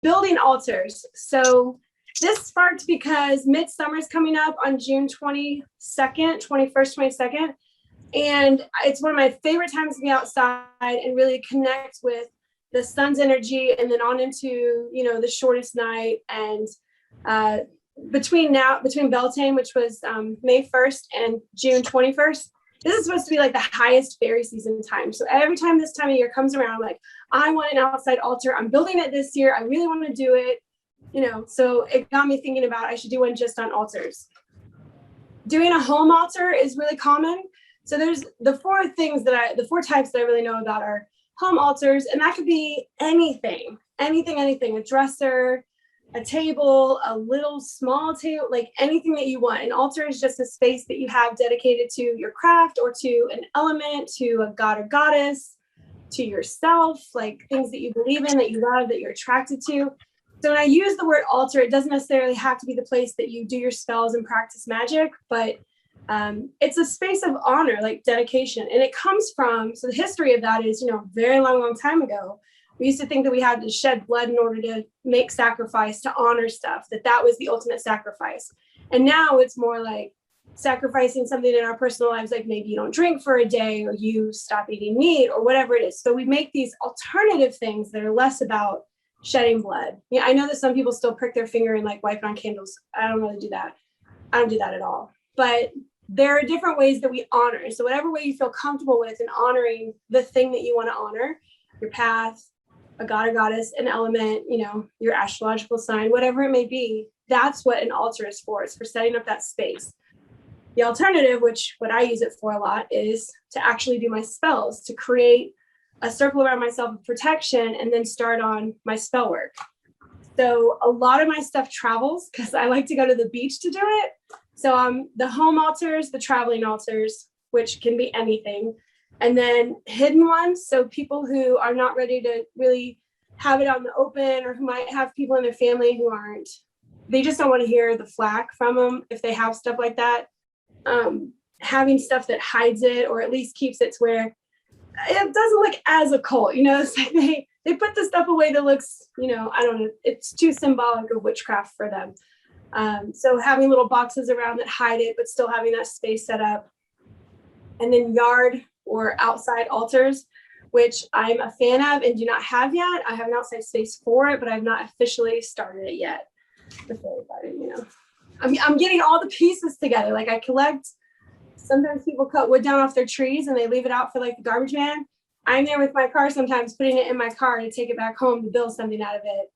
building altars. So this sparked because Midsummer is coming up on June 22nd, 21st, 22nd. And it's one of my favorite times to be outside and really connect with the sun's energy, and then on into, you know, the shortest night. And between Beltane, which was May 1st and June 21st, this is supposed to be like the highest fairy season time. So every time this time of year comes around, I'm like, I want an outside altar. I'm building it this year. I really want to do it. You know, so it got me thinking about I should do one just on altars. Doing a home altar is really common. So there's the four types that I really know about are home altars, and that could be anything, a dresser, a table, a little small table, like anything that you want. An altar is just a space that you have dedicated to your craft or to an element, to a god or goddess, to yourself, like things that you believe in, that you love, that you're attracted to. So when I use the word altar, it doesn't necessarily have to be the place that you do your spells and practice magic, but it's a space of honor, like dedication. And it comes from, so the history of that is, you know, very long time ago, we used to think that we had to shed blood in order to make sacrifice, to honor stuff, that was the ultimate sacrifice. And now it's more like sacrificing something in our personal lives, like maybe you don't drink for a day, or you stop eating meat, or whatever it is. So we make these alternative things that are less about shedding blood. Yeah, I know that some people still prick their finger and like wipe on candles. I don't really do that. I don't do that at all. But there are different ways that we honor. So whatever way you feel comfortable with in honoring the thing that you want to honor, your path, a god or goddess, an element, you know, your astrological sign, whatever it may be, that's what an altar is for. It's for setting up that space. The alternative, which what I use it for a lot, is to actually do my spells, to create a circle around myself of protection and then start on my spell work. So a lot of my stuff travels because I like to go to the beach to do it. So the home altars, the traveling altars, which can be anything, and then hidden ones. So people who are not ready to really have it out in the open, or who might have people in their family who aren't, they just don't want to hear the flack from them if they have stuff like that. Having stuff that hides it, or at least keeps it to where it doesn't look as occult, you know, it's like they put the stuff away that looks, you know, I don't know, it's too symbolic of witchcraft for them. So having little boxes around that hide it, but still having that space set up. And then yard or outside altars, which I'm a fan of and do not have yet. I have an outside space for it, but I've not officially started it yet. You know, I'm getting all the pieces together. Like I collect, sometimes people cut wood down off their trees and they leave it out for like the garbage man. I'm there with my car sometimes, putting it in my car to take it back home to build something out of it.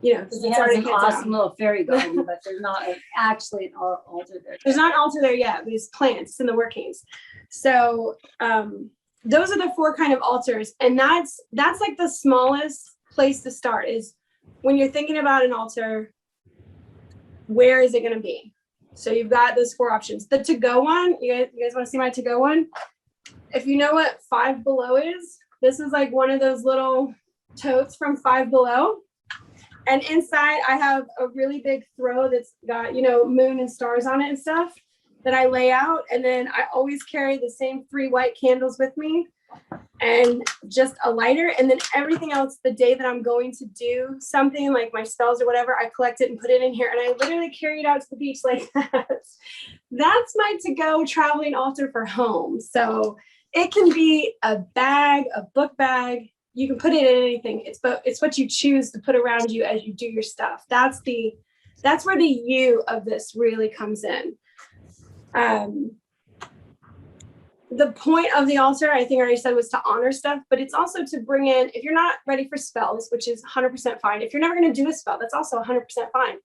You know, it has an awesome little fairy garden, but there's not actually an altar there. There's not an altar there yet, but it's plants in the workings. So those are the four kind of altars. And that's like the smallest place to start, is when you're thinking about an altar, where is it going to be? So you've got those four options. The to-go one, you guys want to see my to-go one? If you know what Five Below is, this is like one of those little totes from Five Below. And inside I have a really big throw that's got, you know, moon and stars on it and stuff that I lay out. And then I always carry the same 3 white candles with me and just a lighter. And then everything else, the day that I'm going to do something like my spells or whatever, I collect it and put it in here. And I literally carry it out to the beach like that. That's my to-go traveling altar for home. So it can be a bag, a book bag. You can put it in anything. It's what you choose to put around you as you do your stuff. That's where the you of this really comes in. The point of the altar, I think I already said, was to honor stuff, but it's also to bring in, if you're not ready for spells, which is 100% fine. If you're never going to do a spell, that's also 100% fine.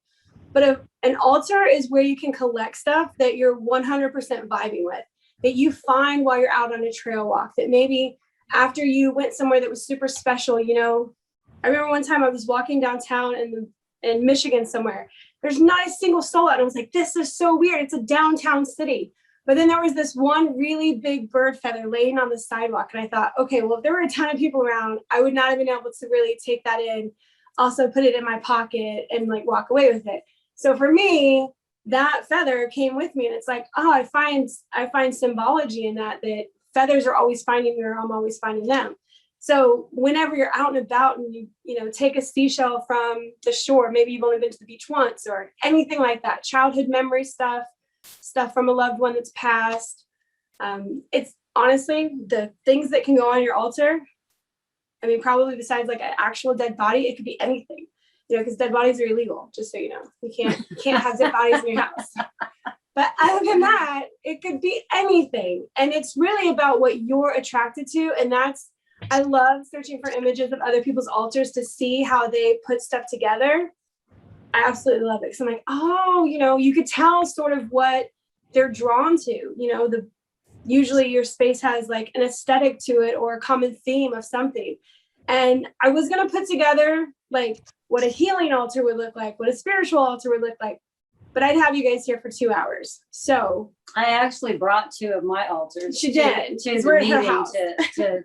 But an altar is where you can collect stuff that you're 100% vibing with, that you find while you're out on a trail walk, that maybe after you went somewhere that was super special. You know, I remember one time I was walking downtown in Michigan somewhere. There's not a single soul out. And I was like, this is so weird. It's a downtown city. But then there was this one really big bird feather laying on the sidewalk. And I thought, okay, well, if there were a ton of people around, I would not have been able to really take that in, also put it in my pocket and like walk away with it. So for me, that feather came with me. And it's like, oh, I find symbology in that feathers are always finding me, or I'm always finding them. So whenever you're out and about and you know, take a seashell from the shore, maybe you've only been to the beach once or anything like that, childhood memory stuff from a loved one that's passed. It's honestly the things that can go on your altar. I mean, probably besides like an actual dead body, it could be anything, you know, because dead bodies are illegal, just so you know. You can't have dead bodies in your house. But other than that, it could be anything. And it's really about what you're attracted to. And I love searching for images of other people's altars to see how they put stuff together. I absolutely love it. Because I'm like, oh, you know, you could tell sort of what they're drawn to. You know, usually your space has like an aesthetic to it or a common theme of something. And I was going to put together like what a healing altar would look like, what a spiritual altar would look like. But I'd have you guys here for 2 hours. So I actually brought 2 of my altars. She did. To the meeting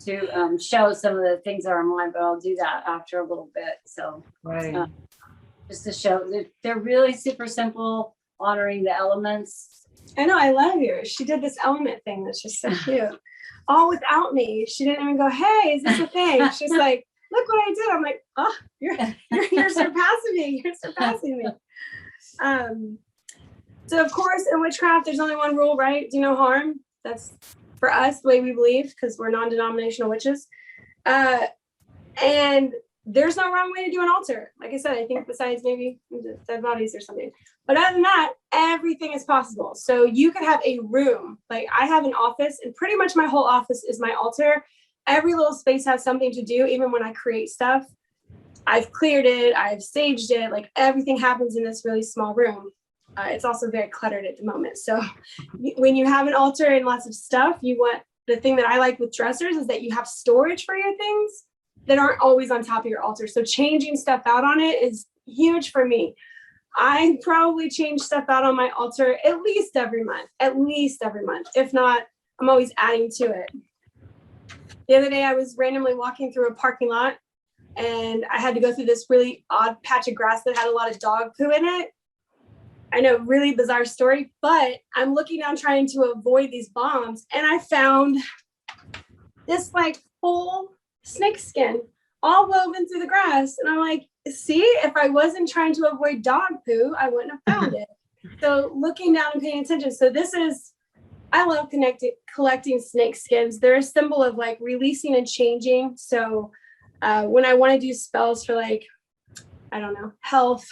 to show some of the things that are mine, but I'll do that after a little bit. So Right. just to show they're really super simple, honoring the elements. I know, I love yours. She did this element thing that's just so cute. All without me. She didn't even go, hey, is this a thing? She's like, look what I did. I'm like, oh, you're surpassing me. You're surpassing me. So of course in witchcraft there's only one rule, right? Do no harm. That's for us the way we believe, because we're non-denominational witches. And there's no wrong way to do an altar. Like I said, I think besides maybe dead bodies or something. But other than that, everything is possible. So you could have a room. Like I have an office, and pretty much my whole office is my altar. Every little space has something to do. Even when I create stuff, I've cleared it, I've saged it, like everything happens in this really small room. It's also very cluttered at the moment. So when you have an altar and lots of stuff, the thing that I like with dressers is that you have storage for your things that aren't always on top of your altar. So changing stuff out on it is huge for me. I probably change stuff out on my altar at least every month. If not, I'm always adding to it. The other day I was randomly walking through a parking lot and I had to go through this really odd patch of grass that had a lot of dog poo in it. I know, really bizarre story, but I'm looking down trying to avoid these bombs, and I found this like whole snake skin all woven through the grass. And I'm like, see, if I wasn't trying to avoid dog poo, I wouldn't have found it. So looking down and paying attention. So I love collecting snake skins. They're a symbol of like releasing and changing. So when I want to do spells for like, I don't know, health,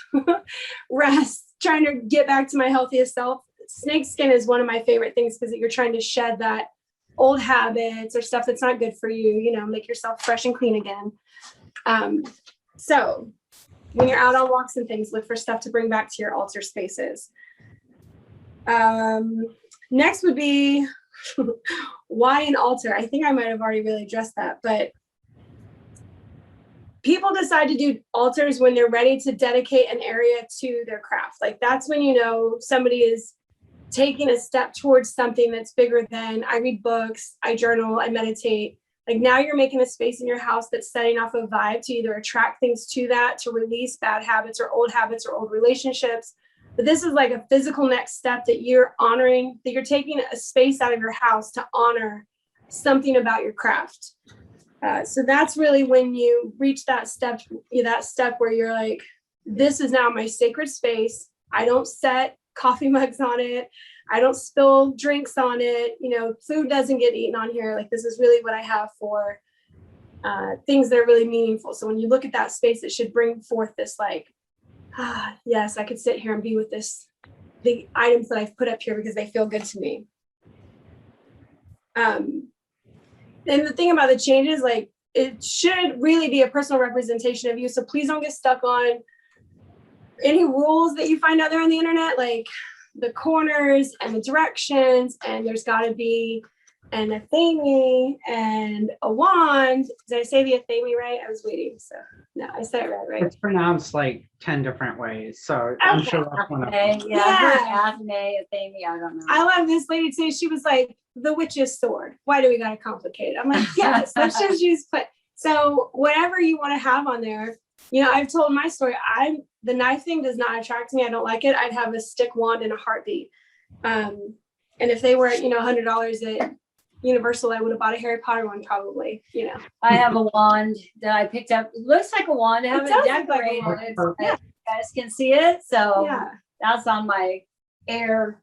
rest, trying to get back to my healthiest self, snake skin is one of my favorite things because you're trying to shed that old habits or stuff that's not good for you, you know, make yourself fresh and clean again. So when you're out on walks and things, look for stuff to bring back to your altar spaces. Next would be why an altar? I think I might have already really addressed that, but people decide to do altars when they're ready to dedicate an area to their craft. Like that's when you know somebody is taking a step towards something that's bigger than I read books, I journal, I meditate. Like now you're making a space in your house that's setting off a vibe to either attract things to that, to release bad habits or old relationships. But this is like a physical next step that you're honoring, that you're taking a space out of your house to honor something about your craft. So that's really when you reach that step where you're like, this is now my sacred space. I don't set coffee mugs on it. I don't spill drinks on it. You know, food doesn't get eaten on here. Like this is really what I have for things that are really meaningful. So when you look at that space, it should bring forth this like, yes, I could sit here and be with the items that I've put up here because they feel good to me. And the thing about the changes, like it should really be a personal representation of you. So please don't get stuck on any rules that you find out there on the internet, like the corners and the directions, and there's got to be an athame and a wand. Did I say the athame right? I was waiting. So no, I said it right? It's pronounced like 10 different ways. So I'm sure that's one of them. Athame, I don't know. I love this lady too. She was like, the witch's sword. Why do we got to complicate it? I'm like, yes, let's just use put. So whatever you want to have on there, you know, I've told my story. The knife thing does not attract me. I don't like it. I'd have a stick wand in a heartbeat. And if they were, you know, $100 at Universal, I would have bought a Harry Potter one probably, you know. I have a wand that I picked up. It looks like a wand. I haven't does look like a decorated wand. it. Yeah. You guys can see it. So Yeah. that's on my air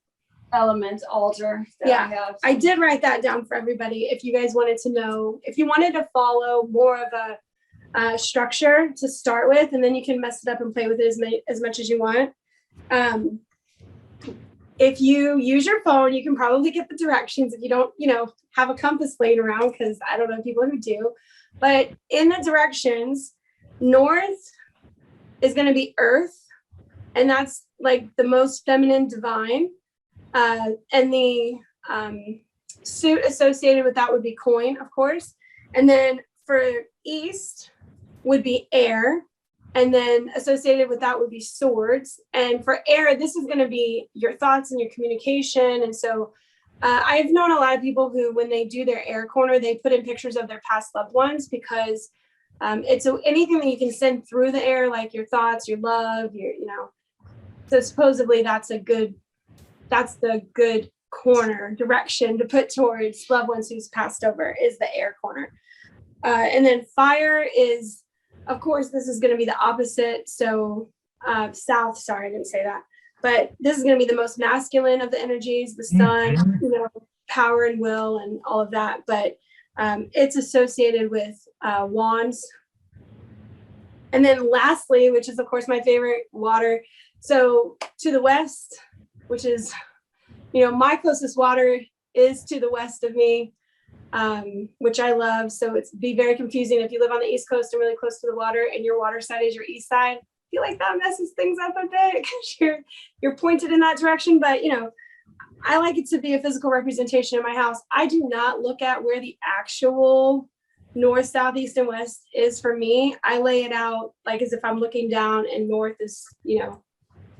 element altar. That Yeah. I have. I did write that down for everybody. If you guys wanted to know, if you wanted to follow more of a structure to start with, and then you can mess it up and play with it as much as you want. If you use your phone, you can probably get the directions if you don't, have a compass laying around, because I don't know people who do. But in the directions, north is going to be earth, and that's like the most feminine divine. And the suit associated with that would be coin, of course. And then for east would be air. And then associated with that would be swords. And for air, this is going to be your thoughts and your communication. And so I've known a lot of people who, when they do their air corner, they put in pictures of their past loved ones, because it's anything that you can send through the air, like your thoughts, your love, so supposedly that's the good corner direction to put towards loved ones who's passed over, is the air corner. And then fire is, of course, this is going to be the opposite. So south, sorry, I didn't say that. But this is going to be the most masculine of the energies, the sun, power and will and all of that. But it's associated with wands. And then lastly, which is, of course, my favorite, water. So to the west, which is, my closest water is to the west of me. Which I love. So it's be very confusing if you live on the East Coast and really close to the water and your water side is your east side. I feel like that messes things up a bit because you're pointed in that direction. But I like it to be a physical representation in my house. I do not look at where the actual north, south, east, and west is for me. I lay it out like as if I'm looking down and north is,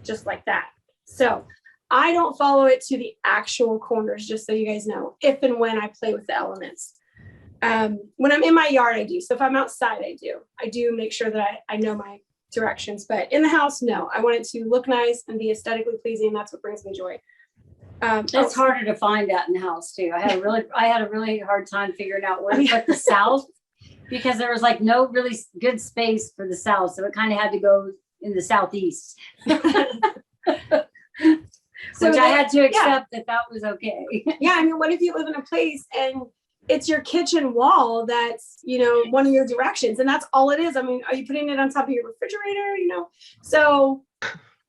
just like that. So I don't follow it to the actual corners, just so you guys know, if and when I play with the elements. When I'm in my yard, I do. So if I'm outside, I do make sure that I know my directions. But in the house, no. I want it to look nice and be aesthetically pleasing. That's what brings me joy. It's harder to find that in the house too. I had a really hard time figuring out where to put the south, because there was like no really good space for the south. So it kind of had to go in the southeast. Which I had to accept that was okay. Yeah, I mean, what if you live in a place and it's your kitchen wall that's, one of your directions, and that's all it is? I mean, are you putting it on top of your refrigerator? So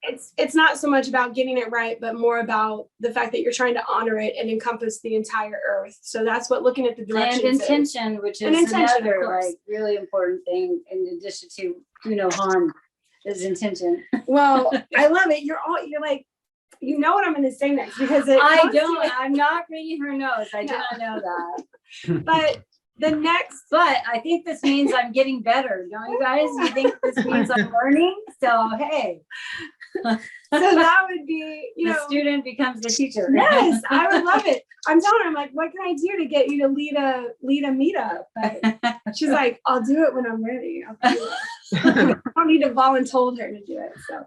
it's not so much about getting it right, but more about the fact that you're trying to honor it and encompass the entire earth. So that's what looking at the directions and intention, which is another like really important thing, in addition to do no harm, is intention. Well, I love it. You're like, what I'm going to say next, because I'm not reading her notes. I do not know that. But but I think this means I'm getting better. Don't you guys? You think this means I'm learning? So, hey. So that would be, the student becomes the teacher. Yes, I would love it. I'm telling her, I'm like, what can I do to get you to lead a meetup? But she's like, I'll do it when I'm ready. I don't need to volunteer her to do it. So,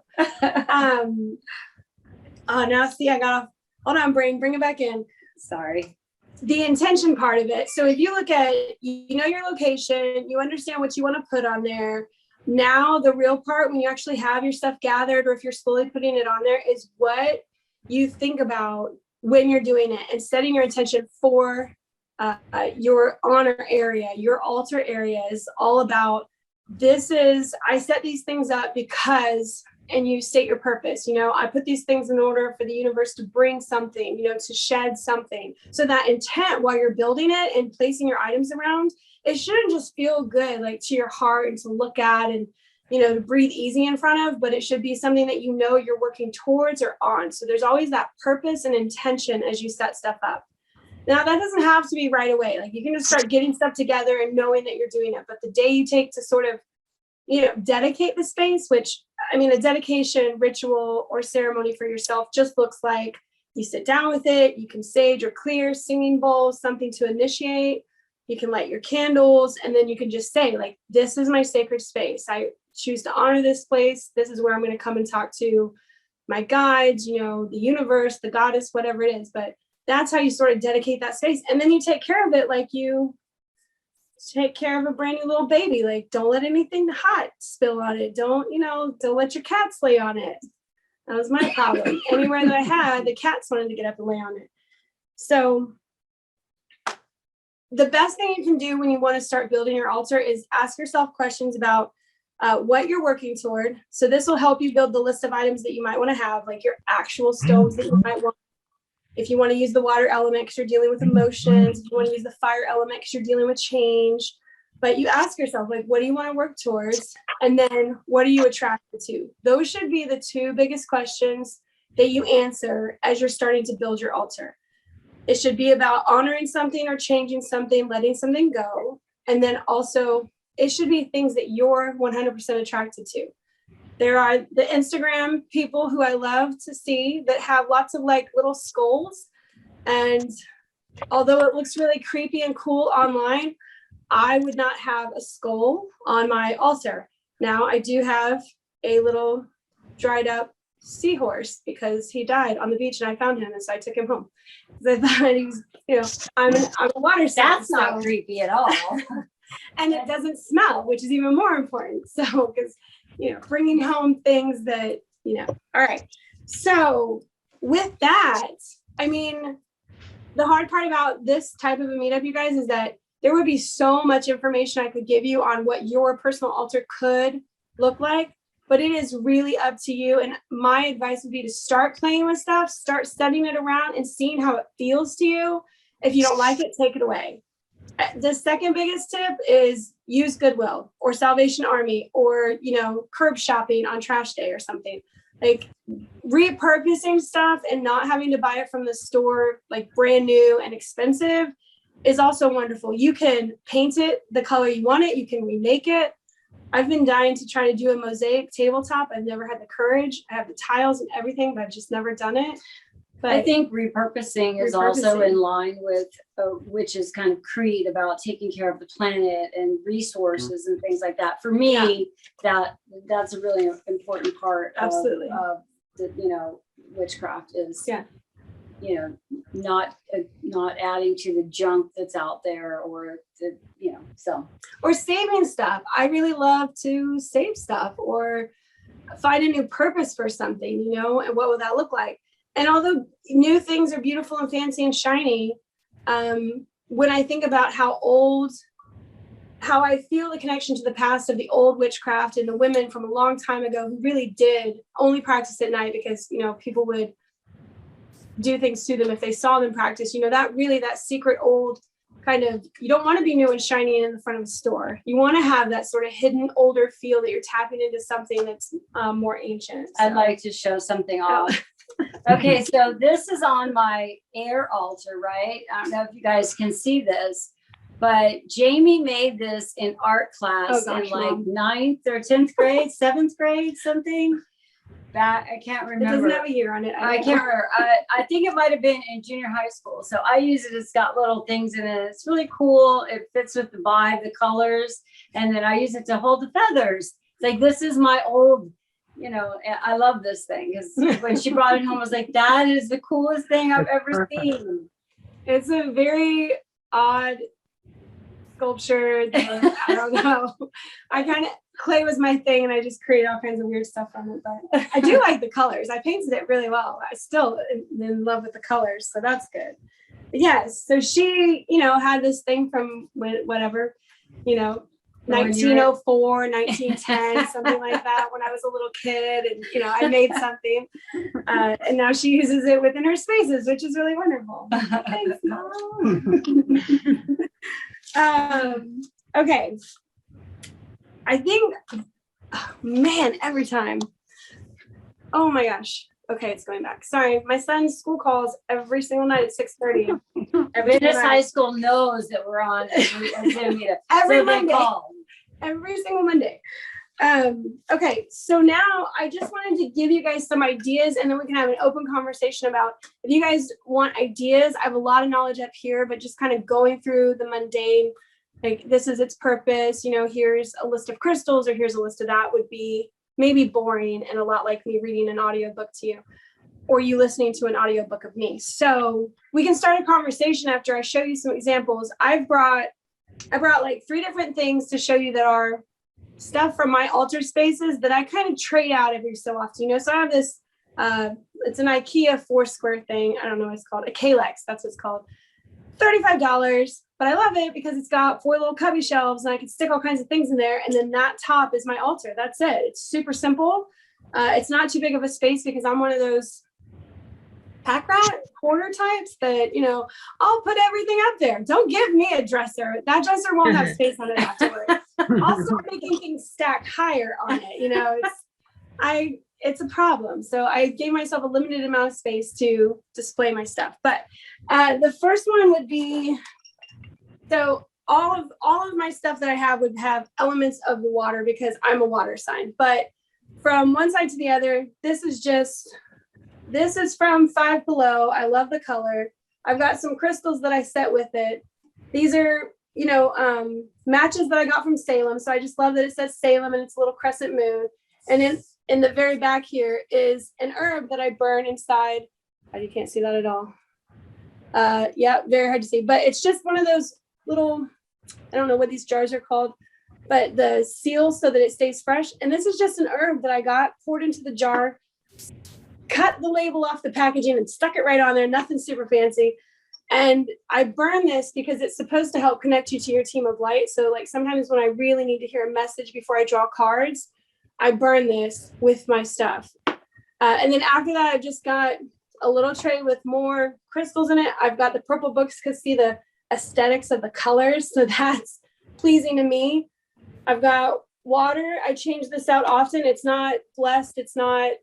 now see, I got off. Hold on, brain, bring it back in. Sorry. The intention part of it. So if you look at, your location, you understand what you want to put on there. Now the real part, when you actually have your stuff gathered, or if you're slowly putting it on there, is what you think about when you're doing it, and setting your intention for your honor area, your altar area is all about, I set these things up because, and you state your purpose. I put these things in order for the universe to bring something, to shed something. So that intent, while you're building it and placing your items around, it shouldn't just feel good, like to your heart and to look at and, to breathe easy in front of, but it should be something that you're working towards or on. So there's always that purpose and intention as you set stuff up. Now, that doesn't have to be right away. Like, you can just start getting stuff together and knowing that you're doing it. But the day you take to sort of, dedicate the space, which, I mean, a dedication ritual or ceremony for yourself just looks like you sit down with it, you can sage or clear, singing bowl, something to initiate. You can light your candles, and then you can just say, like, this is my sacred space. I choose to honor this place. This is where I'm going to come and talk to my guides, the universe, the goddess, whatever it is. But that's how you sort of dedicate that space. And then you take care of it like you take care of a brand new little baby. Like, don't let anything hot spill on it. Don't let your cats lay on it. That was my problem. Anywhere that I had, the cats wanted to get up and lay on it. So the best thing you can do when you want to start building your altar is ask yourself questions about what you're working toward. So this will help you build the list of items that you might want to have, like your actual stoves that you might want. If you want to use the water element because you're dealing with emotions, if you want to use the fire element because you're dealing with change. But you ask yourself, like, what do you want to work towards? And then what are you attracted to? Those should be the two biggest questions that you answer as you're starting to build your altar. It should be about honoring something or changing something, letting something go. And then also it should be things that you're 100% attracted to. There are the Instagram people who I love to see that have lots of like little skulls. And although it looks really creepy and cool online, I would not have a skull on my altar. Now I do have a little dried up seahorse because he died on the beach and I found him, and so I took him home. I thought he was, I'm a water sign. That's not creepy at all. And it doesn't smell, which is even more important. So, because, bringing home things that, all right. So with that, I mean, the hard part about this type of a meetup, you guys, is that there would be so much information I could give you on what your personal altar could look like, but it is really up to you. And my advice would be to start playing with stuff, start studying it around and seeing how it feels to you. If you don't like it, take it away. The second biggest tip is use Goodwill or Salvation Army or, curb shopping on trash day or something. Like, repurposing stuff and not having to buy it from the store, like brand new and expensive, is also wonderful. You can paint it the color you want it. You can remake it. I've been dying to try to do a mosaic tabletop. I've never had the courage. I have the tiles and everything, but I've just never done it. But I think repurposing is also in line with Witch's kind of creed about taking care of the planet and resources and things like that. For me, that's a really important part absolutely of the, witchcraft is, not adding to the junk that's out there or or saving stuff. I really love to save stuff or find a new purpose for something, and what would that look like? And although new things are beautiful and fancy and shiny, when I think about how I feel the connection to the past of the old witchcraft and the women from a long time ago who really did only practice at night because, people would do things to them if they saw them practice, that secret old kind of, you don't want to be new and shiny in the front of the store. You want to have that sort of hidden older feel that you're tapping into something that's more ancient. So. I'd like to show something off. Okay, so this is on my air altar, right? I don't know if you guys can see this, but Jamie made this in art class in like 9th or 10th grade, 7th grade, something. That I can't remember. It doesn't have a year on it. I can't remember. I think it might have been in junior high school. So I use it. It's got little things in it. It's really cool. It fits with the vibe, the colors. And then I use it to hold the feathers. It's like, this is my old, I love this thing. Because when she brought it home, I was like, that is the coolest thing I've ever seen. It's a very odd sculpture that, I don't know. Clay was my thing and I just created all kinds of weird stuff from it, but I do like the colors. I painted it really well. I still am in love with the colors, so that's good. But yes, so she, had this thing from whatever, 1904, 1910, something like that when I was a little kid, and I made something, and now she uses it within her spaces, which is really wonderful. Thanks, Mom. Okay. I think, every time. Oh my gosh. Okay, it's going back. Sorry, my son's school calls every single night at 6:30. Witness High School knows that we're on a Zoom meetup. Every Monday. Every single Monday. Okay, so now I just wanted to give you guys some ideas, and then we can have an open conversation about if you guys want ideas. I have a lot of knowledge up here, but just kind of going through the mundane. Like, this is its purpose, here's a list of crystals or here's a list of that, would be maybe boring and a lot like me reading an audiobook to you. or you listening to an audiobook of me. So we can start a conversation after I show you some examples. I brought like 3 different things to show you that are stuff from my altar spaces that I kind of trade out every so often. So I have this, it's an IKEA 4-square thing. I don't know what it's called. A Kalex, that's what it's called. $35, but I love it because it's got 4 little cubby shelves and I can stick all kinds of things in there. And then that top is my altar. That's it. It's super simple. It's not too big of a space because I'm one of those pack rat hoarder types that, I'll put everything up there. Don't give me a dresser. That dresser won't have space on it afterwards. I'll start making things stack higher on it. It's a problem. So I gave myself a limited amount of space to display my stuff. But the first one would be, so all of my stuff that I have would have elements of the water because I'm a water sign. But from one side to the other, this is from Five Below. I love the color. I've got some crystals that I set with it. These are, matches that I got from Salem. So I just love that it says Salem and it's a little crescent moon. And in the very back here is an herb that I burn inside. Oh, you can't see that at all. Yeah, very hard to see. But it's just one of those little, I don't know what these jars are called, but the seals so that it stays fresh. And this is just an herb that I got, poured into the jar, cut the label off the packaging and stuck it right on there. Nothing super fancy. And I burn this because it's supposed to help connect you to your team of light. So like sometimes when I really need to hear a message before I draw cards, I burn this with my stuff. And then after that, I've just got a little tray with more crystals in it. I've got the purple books because see the aesthetics of the colors. So that's pleasing to me. I've got water. I change this out often. It's not blessed. It's not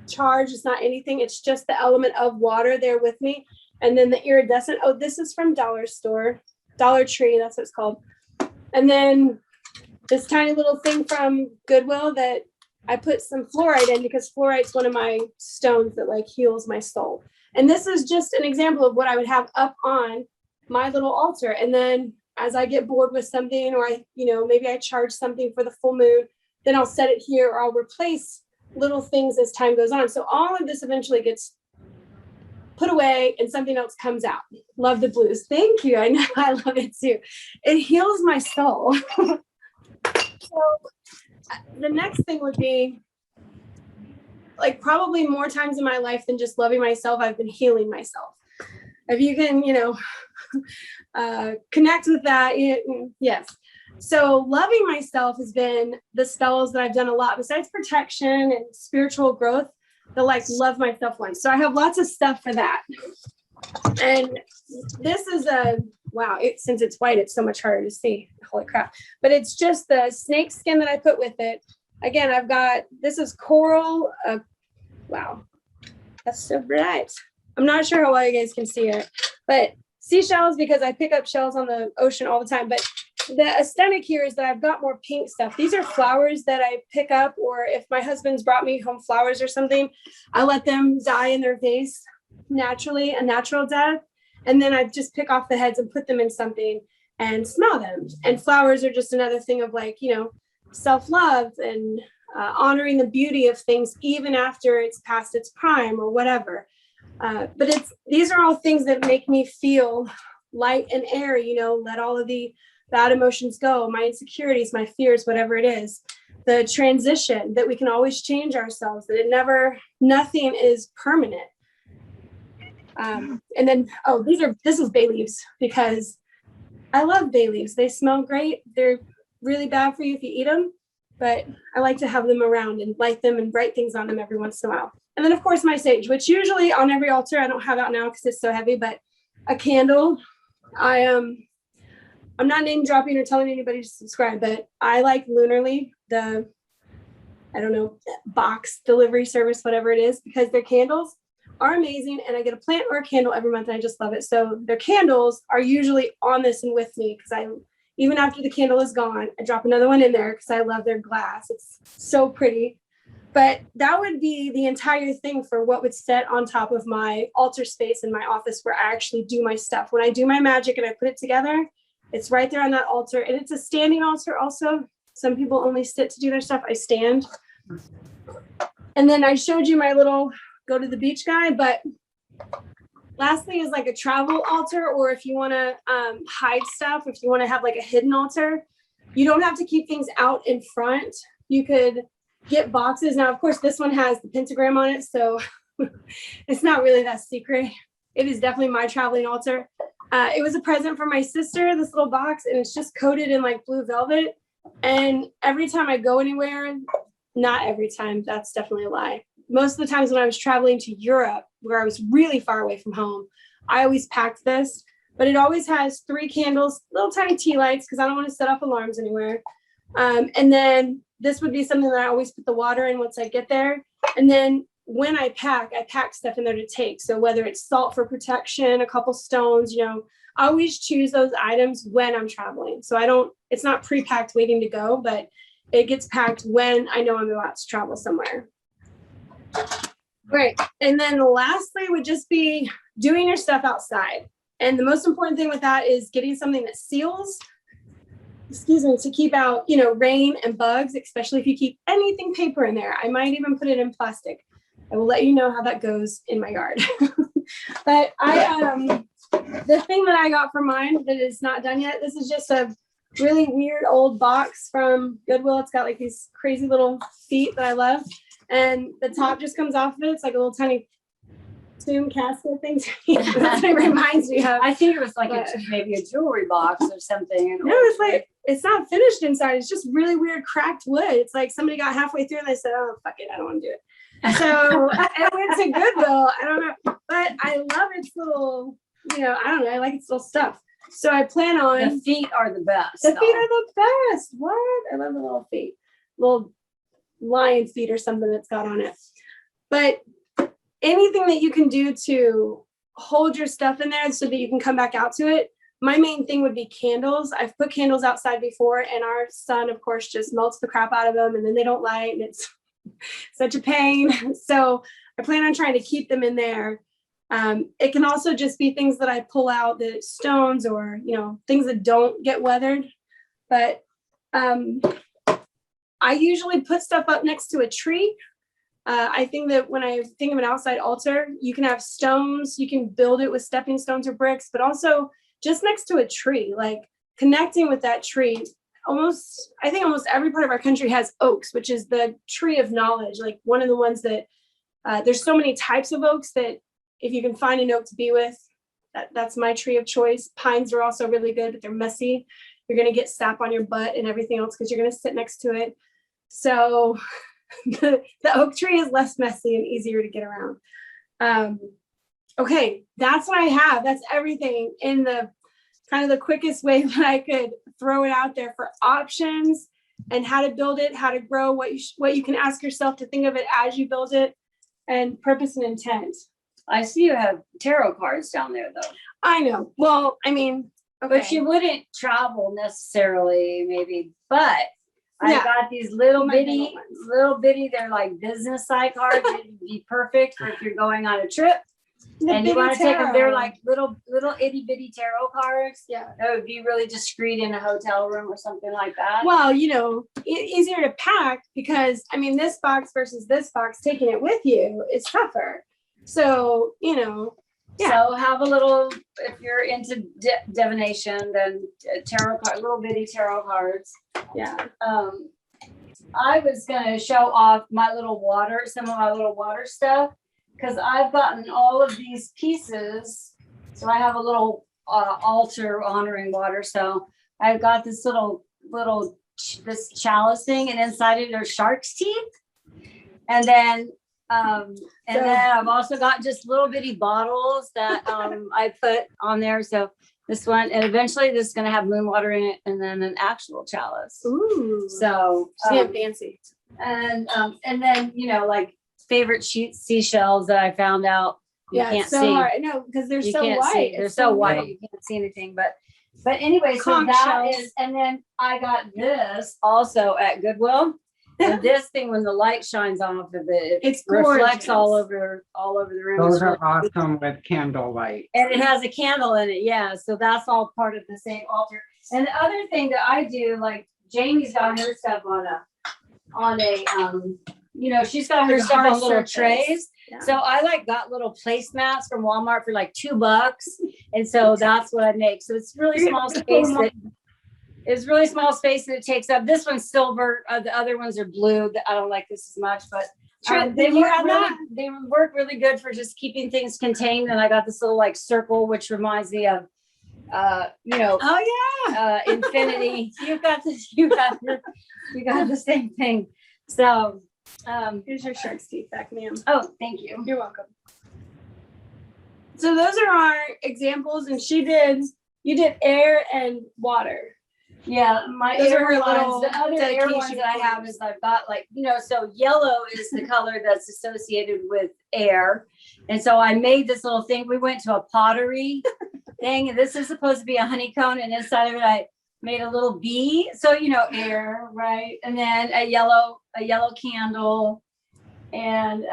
charged. It's not anything. It's just the element of water there with me. And then the iridescent. Oh, this is from Dollar Tree. That's what it's called. And then this tiny little thing from Goodwill that I put some fluorite in because fluorite's one of my stones that like heals my soul. And this is just an example of what I would have up on my little altar. And then as I get bored with something or maybe I charge something for the full moon, then I'll set it here or I'll replace little things as time goes on. So all of this eventually gets put away and something else comes out. Love the blues. Thank you. I know I love it too. It heals my soul. So the next thing would be like probably more times in my life than just loving myself, I've been healing myself. If you can, connect with that, yes. So loving myself has been the spells that I've done a lot besides protection and spiritual growth, the like love myself one. So I have lots of stuff for that. And this is since it's white, it's so much harder to see. Holy crap. But it's just the snake skin that I put with it. Again, this is coral. Wow. That's so bright. I'm not sure how well you guys can see it, but seashells, because I pick up shells on the ocean all the time. But the aesthetic here is that I've got more pink stuff. These are flowers that I pick up, or if my husband's brought me home flowers or something, I let them die in their vase naturally, a natural death. And then I just pick off the heads and put them in something and smell them. And flowers are just another thing of like, self-love and honoring the beauty of things, even after it's past its prime or whatever. But these are all things that make me feel light and airy, let all of the bad emotions go, my insecurities, my fears, whatever it is. The transition that we can always change ourselves, that nothing is permanent. And then, this is bay leaves because I love bay leaves. They smell great. They're really bad for you if you eat them, but I like to have them around and light them and write things on them every once in a while. And then of course my sage, which usually on every altar, I don't have out now because it's so heavy, but a candle. I'm not name dropping or telling anybody to subscribe, but I like Lunarly, the, box delivery service, whatever it is, because their candles are amazing. And I get a plant or a candle every month and I just love it. So their candles are usually on this and with me because even after the candle is gone, I drop another one in there because I love their glass. It's so pretty. But that would be the entire thing for what would set on top of my altar space in my office where I actually do my stuff. When I do my magic and I put it together, it's right there on that altar. And it's a standing altar also. Some people only sit to do their stuff. I stand. And then I showed you my little go to the beach guy. But lastly is like a travel altar, or if you want to hide stuff, if you want to have like a hidden altar, you don't have to keep things out in front. You could get boxes. Now, of course, this one has the pentagram on it, so it's not really that secret. It is definitely my traveling altar. It was a present for my sister, this little box, and it's just coated in like blue velvet. And every time I go anywhere, not every time, that's definitely a lie. Most of the times when I was traveling to Europe, where I was really far away from home, I always packed this, but it always has 3 candles, little tiny tea lights, because I don't want to set off alarms anywhere. And then this would be something that I always put the water in once I get there. And then when I pack stuff in there to take. So whether it's salt for protection, a couple stones, you know, I always choose those items when I'm traveling. So it's not pre-packed waiting to go, but it gets packed when I know I'm about to travel somewhere. Great. And then lastly would just be doing your stuff outside. And the most important thing with that is getting something that seals, to keep out, you know, rain and bugs, especially if you keep anything paper in there. I might even put it in plastic. I will let you know how that goes in my yard. But the thing that I got for mine that is not done yet, this is just a really weird old box from Goodwill. It's got like these crazy little feet that I love. And the top just comes off of it. It's like a little tiny tomb casket thing. That's what it reminds me of. I think it was like maybe a jewelry box or something. No, it's like, it's not finished inside. It's just really weird cracked wood. It's like somebody got halfway through and they said, oh, fuck it, I don't want to do it. So I went to Goodwill. I don't know, but I love its little, you know, I don't know. I like its little stuff. So I plan on. The feet are the best. The feet are the best. What? I love the little feet. Little lion feet or something that's got on it. But anything that you can do to hold your stuff in there so that you can come back out to it. My main thing would be candles. I've put candles outside before, and our son, of course, just melts the crap out of them, and then they don't light, and it's such a pain. So I plan on trying to keep them in there. It can also just be things that I pull out, the stones, or, you know, things that don't get weathered. But I usually put stuff up next to a tree. I think that when I think of an outside altar, you can have stones, you can build it with stepping stones or bricks, but also just next to a tree, like connecting with that tree. I think almost every part of our country has oaks, which is the tree of knowledge. Like one of the ones that there's so many types of oaks that if you can find an oak to be with, that's my tree of choice. Pines are also really good, but they're messy. You're going to get sap on your butt and everything else because you're going to sit next to it. So the oak tree is less messy and easier to get around. Okay, that's what I have. That's everything in the kind of the quickest way that I could throw it out there for options and how to build it, how to grow, what you can ask yourself to think of it as you build it, and purpose and intent. I see you have tarot cards down there, though. I know. Well, I mean, okay. But you wouldn't travel necessarily, maybe. But I got these little bitty, they're like business side cards. It'd be perfect for if you're going on a trip. And you want to take them, they're like little itty bitty tarot cards. Yeah. That would be really discreet in a hotel room or something like that. Well, you know, easier to pack because, I mean, this box versus this box, taking it with you is tougher. So, you know. Yeah. So have a little, if you're into divination, then tarot card, little bitty tarot cards. Yeah. I was going to show off some of my little water stuff. Because I've gotten all of these pieces. So I have a little altar honoring water. So I've got this this chalice thing, and inside it are shark's teeth. And then I've also got just little bitty bottles that I put on there. So this one, and eventually this is going to have moon water in it, and then an actual chalice. Ooh. So fancy. And then, you know, like favorite seashells that I found out you can't so see. Hard. No, because they're so white. They're so white, you can't see anything. But anyway, so that is, and then I got this also at Goodwill. And this thing, when the light shines off of it, it reflects all over the room. Those are awesome with candlelight. And it has a candle in it, yeah. So that's all part of the same altar. And the other thing that I do, like Jamie's got her stuff on a she's got her Like a stuff hard on little surface. trays. Yeah. So I like got little placemats from Walmart for like $2. And so that's what I make. So it's really small space that it takes up. This one's silver. The other ones are blue. I don't like this as much, but they work really good for just keeping things contained. And I got this little like circle, which reminds me of infinity. You got the same thing. So Here's your shark's teeth back, ma'am. oh, thank you. You're welcome. So those are our examples, and you did air and water. Yeah, Those are her ones. little The other air ones dedication that I have points. is I've got like, so yellow is the color that's associated with air. And so I made this little thing. We went to a pottery thing, and this is supposed to be a honeycomb, and inside of it I made a little bee. So air, right? And then a yellow candle, and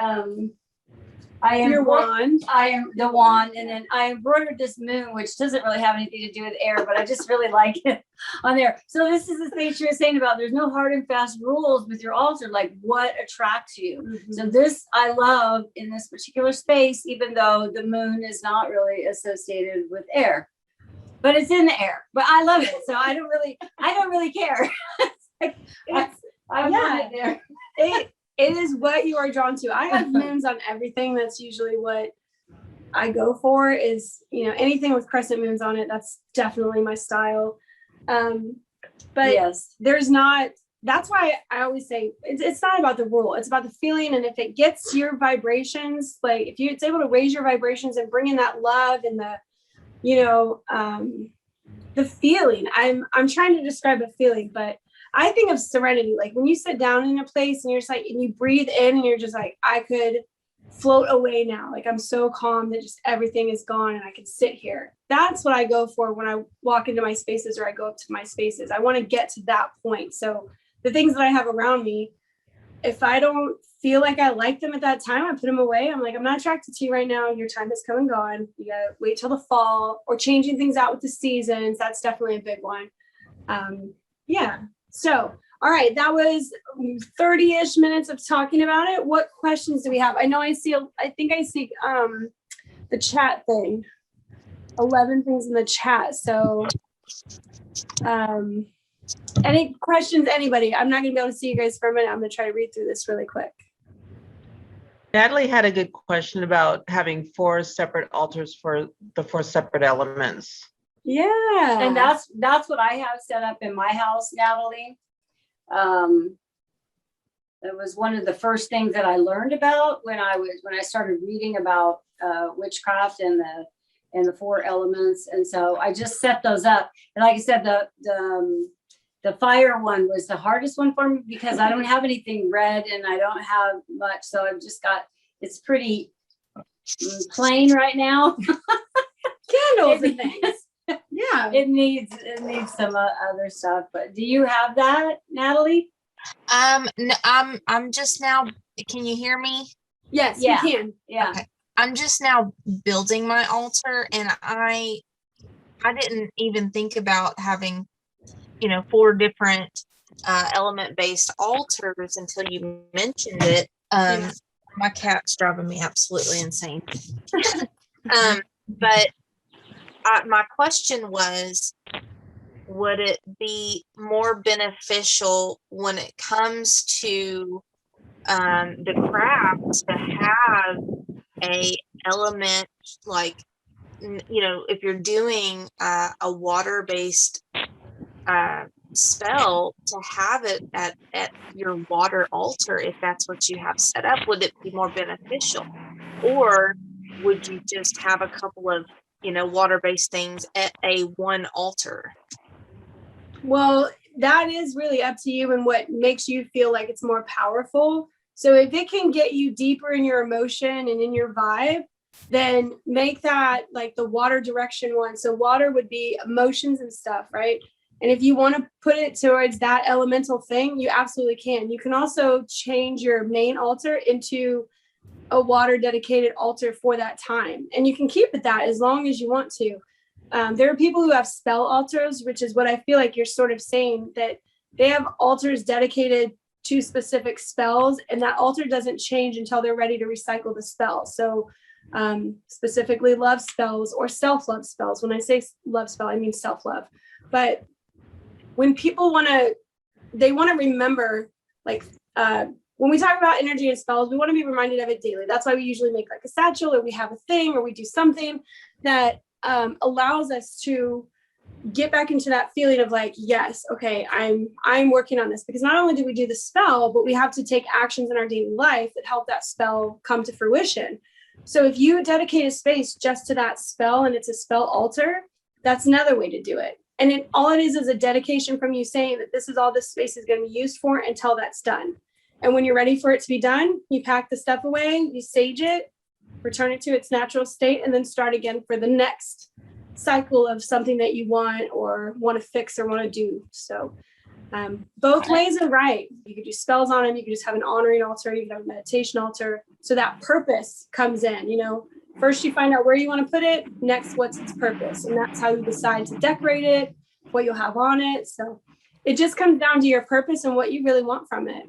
Your wand. I am the wand, and then I embroidered this moon, which doesn't really have anything to do with air, but I just really like it on there. So this is the thing she was saying about there's no hard and fast rules with your altar, like what attracts you. Mm-hmm. So this I love in this particular space, even though the moon is not really associated with air, but it's in the air. But I love it, so I don't really care. I want it there. It is what you are drawn to. I have moons on everything. That's usually what I go for is, anything with crescent moons on it. That's definitely my style. But yes, that's why I always say it's not about the rule. It's about the feeling. And if it gets your vibrations, like if it's able to raise your vibrations and bring in that love and the feeling, I'm trying to describe a feeling, but I think of serenity, like when you sit down in a place and you're just like, and you breathe in and you're just like, I could float away now. Like I'm so calm that just everything is gone and I can sit here. That's what I go for when I walk into my spaces or I go up to my spaces. I want to get to that point. So the things that I have around me, if I don't feel like I like them at that time, I put them away. I'm like, I'm not attracted to you right now. Your time has come and gone. You gotta wait till the fall, or changing things out with the seasons. That's definitely a big one. Yeah. So, all right, that was 30-ish minutes of talking about it. What questions do we have? I think I see the chat thing, 11 things in the chat. So, any questions, anybody? I'm not gonna be able to see you guys for a minute. I'm gonna try to read through this really quick. Natalie had a good question about having 4 separate altars for the 4 separate elements. Yeah. and that's what I have set up in my house, Natalie. It was one of the first things that I learned about when I started reading about witchcraft and the 4 elements. And so I just set those up. And like I said, the fire one was the hardest one for me because I don't have anything red and I don't have much. So I've just it's pretty plain right now. Candles and things. Yeah. It needs some other stuff, but do you have that, Natalie? No, I'm just now. Can you hear me? Yes, Yeah. you can. Yeah. Okay. I'm just now building my altar, and I didn't even think about having, 4 different element-based altars until you mentioned it. My cat's driving me absolutely insane. But my question was, would it be more beneficial when it comes to the craft to have a element like, if you're doing a water-based spell, to have it at your water altar, if that's what you have set up? Would it be more beneficial, or would you just have a couple of water-based things at one altar? Well, that is really up to you and what makes you feel like it's more powerful. So if it can get you deeper in your emotion and in your vibe, then make that like the water direction one. So water would be emotions and stuff, right? And if you want to put it towards that elemental thing, you absolutely can. You can also change your main altar into a water dedicated altar for that time. And you can keep it that as long as you want to. There are people who have spell altars, which is what I feel like you're sort of saying, that they have altars dedicated to specific spells, and that altar doesn't change until they're ready to recycle the spell. So specifically love spells or self-love spells. When I say love spell, I mean self-love. But when people they want to remember, like when we talk about energy and spells, we want to be reminded of it daily. That's why we usually make like a satchel, or we have a thing, or we do something that allows us to get back into that feeling of like, yes, okay, I'm working on this. Because not only do we do the spell, but we have to take actions in our daily life that help that spell come to fruition. So if you dedicate a space just to that spell and it's a spell altar, that's another way to do it. And all it is a dedication from you saying that this is all this space is going to be used for until that's done. And when you're ready for it to be done, you pack the stuff away, you sage it, return it to its natural state, and then start again for the next cycle of something that you want to fix or want to do. So both ways are right. You could do spells on them. You could just have an honoring altar. You could have a meditation altar. So that purpose comes in, first you find out where you want to put it. Next, what's its purpose? And that's how you decide to decorate it, what you'll have on it. So it just comes down to your purpose and what you really want from it.